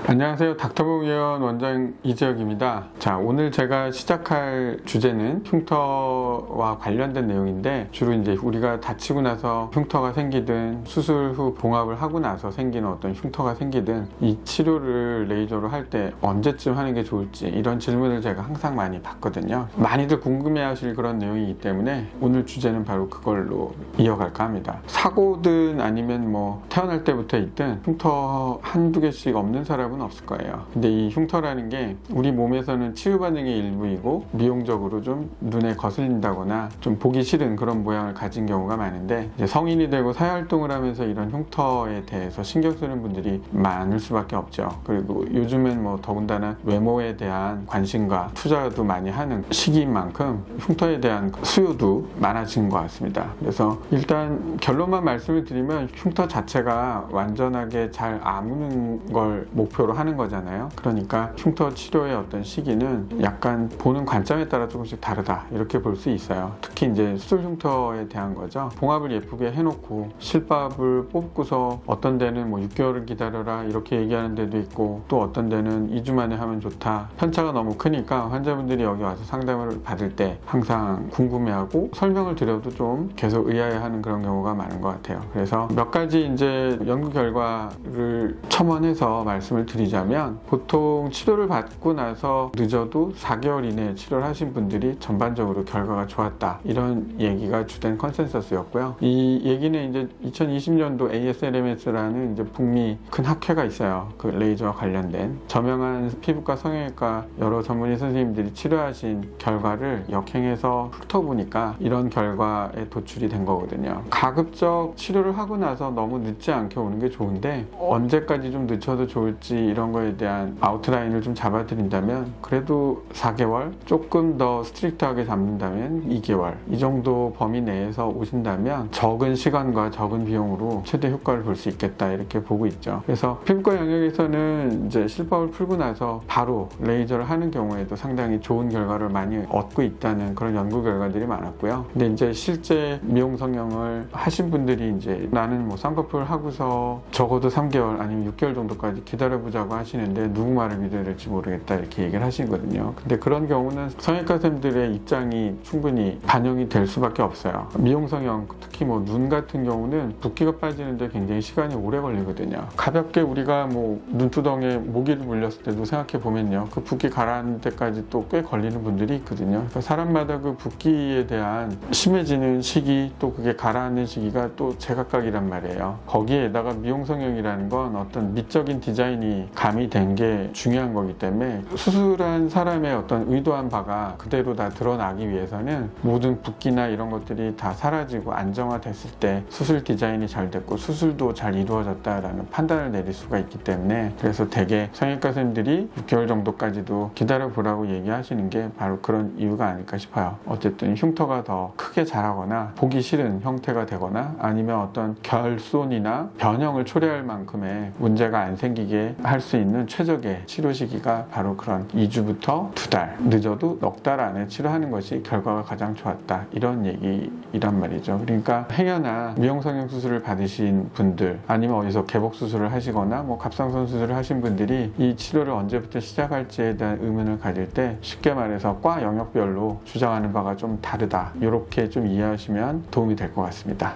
안녕하세요. 닥터북의원 원장 이재혁입니다. 자, 오늘 제가 시작할 주제는 흉터와 관련된 내용인데, 주로 이제 우리가 다치고 나서 흉터가 생기든 수술 후 봉합을 하고 나서 생기는 어떤 흉터가 생기든 이 치료를 레이저로 할 때 언제쯤 하는 게 좋을지, 이런 질문을 제가 항상 많이 받거든요. 많이들 궁금해하실 그런 내용이기 때문에 오늘 주제는 바로 그걸로 이어갈까 합니다. 사고든 아니면 뭐 태어날 때부터 있든 흉터 한두 개씩 없는 사람은 없을 거예요. 근데 이 흉터라는 게 우리 몸에서는 치유 반응의 일부이고 미용적으로 좀 눈에 거슬린다거나 좀 보기 싫은 그런 모양을 가진 경우가 많은데, 이제 성인이 되고 사회활동을 하면서 이런 흉터에 대해서 신경 쓰는 분들이 많을 수밖에 없죠. 그리고 요즘은 뭐 더군다나 외모에 대한 관심과 투자도 많이 하는 시기인 만큼 흉터에 대한 수요도 많아진 것 같습니다. 그래서 일단 결론만 말씀을 드리면, 흉터 자체가 완전하게 잘 아무는 걸 목표로 하는 거잖아요. 그러니까 흉터 치료의 어떤 시기는 약간 보는 관점에 따라 조금씩 다르다, 이렇게 볼 수 있어요. 특히 이제 수술 흉터에 대한 거죠. 봉합을 예쁘게 해놓고 실밥을 뽑고서 어떤 데는 뭐 6개월을 기다려라 이렇게 얘기하는 데도 있고, 또 어떤 데는 2주 만에 하면 좋다. 편차가 너무 크니까 환자분들이 여기 와서 상담을 받을 때 항상 궁금해하고 설명을 드려도 좀 계속 의아해하는 그런 경우가 많은 것 같아요. 그래서 몇 가지 이제 연구 결과를 첨언해서 말씀을 드리자면, 보통 치료를 받고 나서 늦어도 4개월 이내에 치료를 하신 분들이 전반적으로 결과가 좋았다, 이런 얘기가 주된 컨센서스였고요. 이 얘기는 이제 2020년도 ASLMS라는 이제 북미 큰 학회가 있어요. 그 레이저와 관련된 저명한 피부과 성형외과 여러 전문의 선생님들이 치료하신 결과를 역행해서 훑어보니까 이런 결과에 도출이 된 거거든요. 가급적 치료를 하고 나서 너무 늦지 않게 오는 게 좋은데, 언제까지 좀 늦춰도 좋을지 이런 거에 대한 아웃라인을 좀 잡아드린다면, 그래도 4개월, 조금 더 스트릭트하게 잡는다면 2개월, 이 정도 범위 내에서 오신다면 적은 시간과 적은 비용으로 최대 효과를 볼 수 있겠다, 이렇게 보고 있죠. 그래서 피부과 영역에서는 이제 실밥을 풀고 나서 바로 레이저를 하는 경우에도 상당히 좋은 결과를 많이 얻고 있다는 그런 연구 결과들이 많았고요. 근데 이제 실제 미용 성형을 하신 분들이 이제 나는 뭐 쌍꺼풀 하고서 적어도 3개월 아니면 6개월 정도까지 기다려보자고 하시는데 누구 말을 믿어야 될지 모르겠다, 이렇게 얘기를 하시거든요. 근데 그런 경우는 성형외과생들의 입장이 충분히 반영이 될 수밖에 없어요. 미용 성형, 특히 뭐 눈 같은 경우는 붓기가 빠지는데 굉장히 시간이 오래 걸리거든요. 가볍게 우리가 뭐 눈두덩에 모기를 물렸을 때도 생각해 보면요, 그 붓기 가라앉는 때까지 또 꽤 걸리는 분들이 있거든요. 그러니까 사람마다 그 붓기에 대한 심해지는 시기, 또 그게 가라앉는 시기가 또 제각각이란 말이에요. 거기에다가 미용 성형이라는 건 어떤 미적인 디자인이 가미된 게 중요한 거기 때문에, 수술한 사람의 어떤 의도한 바가 그대로 다 드러나기 위해서는 모든 붓기나 이런 것들이 다 사라지고 안정화됐을 때 수술 디자인이 잘 됐고 수술도 잘 이루어졌다라는 판단을 내릴 수가 있기 때문에, 그래서 대개 성형외과 선생님들이 6개월 정도까지도 기다려보라고 얘기하시는 게 바로 그런 이유가 아닐까 싶어요. 어쨌든 흉터가 더 크게 자라거나 보기 싫은 형태가 되거나 아니면 어떤 결손이나 변형을 초래할 만큼의 문제가 안 생기게 할 수 있는 최적의 치료 시기가 바로 그런 2주부터 2달, 늦어도 넉 달 안에 치료하는 것이 결과가 가장 좋았다, 이런 얘기란 말이죠. 그러니까 행여나 미용 성형 수술을 받으신 분들, 아니면 어디서 개복 수술을 하시거나 뭐 갑상선 수술을 하신 분들이 이 치료를 언제부터 시작할지에 대한 의문을 가질 때, 쉽게 말해서 과 영역별로 주장하는 바가 좀 다르다, 이렇게 좀 이해하시면 도움이 될 것 같습니다.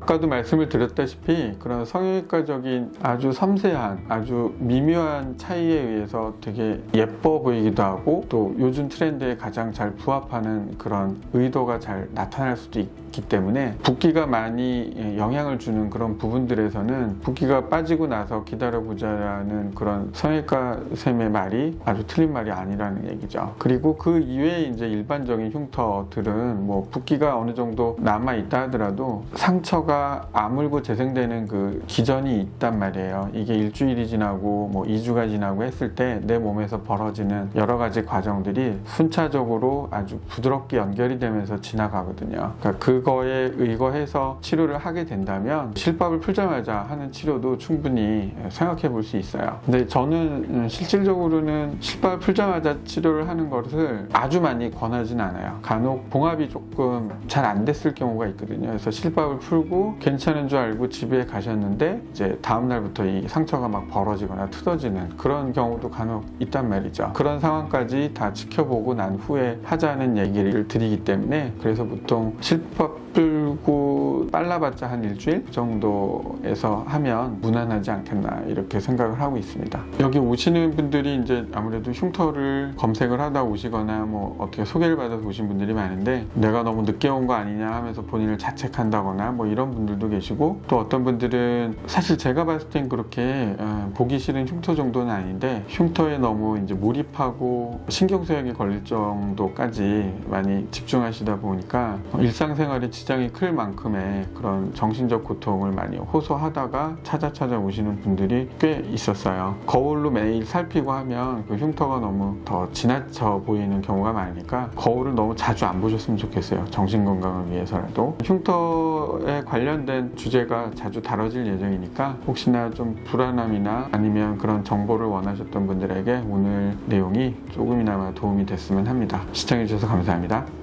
아까도 말씀을 드렸다시피 그런 성형외과적인 아주 섬세한, 아주 미묘한 차이에 의해서 되게 예뻐 보이기도 하고, 또 요즘 트렌드에 가장 잘 부합하는 그런 의도가 잘 나타날 수도 있기 때문에, 붓기가 많이 영향을 주는 그런 부분들에서는 붓기가 빠지고 나서 기다려보자라는 그런 성형외과 쌤의 말이 아주 틀린 말이 아니라는 얘기죠. 그리고 그 이외에 이제 일반적인 흉터들은 뭐 붓기가 어느 정도 남아있다 하더라도 상처가 아물고 재생되는 그 기전이 있단 말이에요. 이게 일주일이 지나고 뭐 2주가 지나고 했을 때 내 몸에서 벌어지는 여러 가지 과정들이 순차적으로 아주 부드럽게 연결이 되면서 지나가거든요. 그러니까 그거에 의거해서 치료를 하게 된다면 실밥을 풀자마자 하는 치료도 충분히 생각해 볼 수 있어요. 근데 저는 실질적으로는 실밥을 풀자마자 치료를 하는 것을 아주 많이 권하진 않아요. 간혹 봉합이 조금 잘 안 됐을 경우가 있거든요. 그래서 실밥을 풀고 하시고 괜찮은 줄 알고 집에 가셨는데 이제 다음날부터 이 상처가 막 벌어지거나 틀어지는 그런 경우도 간혹 있단 말이죠. 그런 상황까지 다 지켜보고 난 후에 하자는 얘기를 드리기 때문에 그래서 보통 실밥 풀고 빨라봤자 한 일주일 정도에서 하면 무난하지 않겠나 이렇게 생각을 하고 있습니다. 여기 오시는 분들이 이제 아무래도 흉터를 검색을 하다 오시거나 뭐 어떻게 소개를 받아서 오신 분들이 많은데 내가 너무 늦게 온 거 아니냐 하면서 본인을 자책한다거나 뭐 이런 분들도 계시고 또 어떤 분들은 사실 제가 봤을 땐 그렇게 보기 싫은 흉터 정도는 아닌데 흉터에 너무 이제 몰입하고 신경쇠약이 걸릴 정도까지 많이 집중하시다 보니까 일상생활에 지장이 클 만큼의 그런 정신적 고통을 많이 호소하다가 찾아 오시는 분들이 꽤 있었어요. 거울로 매일 살피고 하면 그 흉터가 너무 더 지나쳐 보이는 경우가 많으니까 거울을 너무 자주 안 보셨으면 좋겠어요. 정신건강을 위해서라도. 흉터에 관련된 주제가 자주 다뤄질 예정이니까 혹시나 좀 불안함이나 아니면 그런 정보를 원하셨던 분들에게 오늘 내용이 조금이나마 도움이 됐으면 합니다. 시청해주셔서 감사합니다.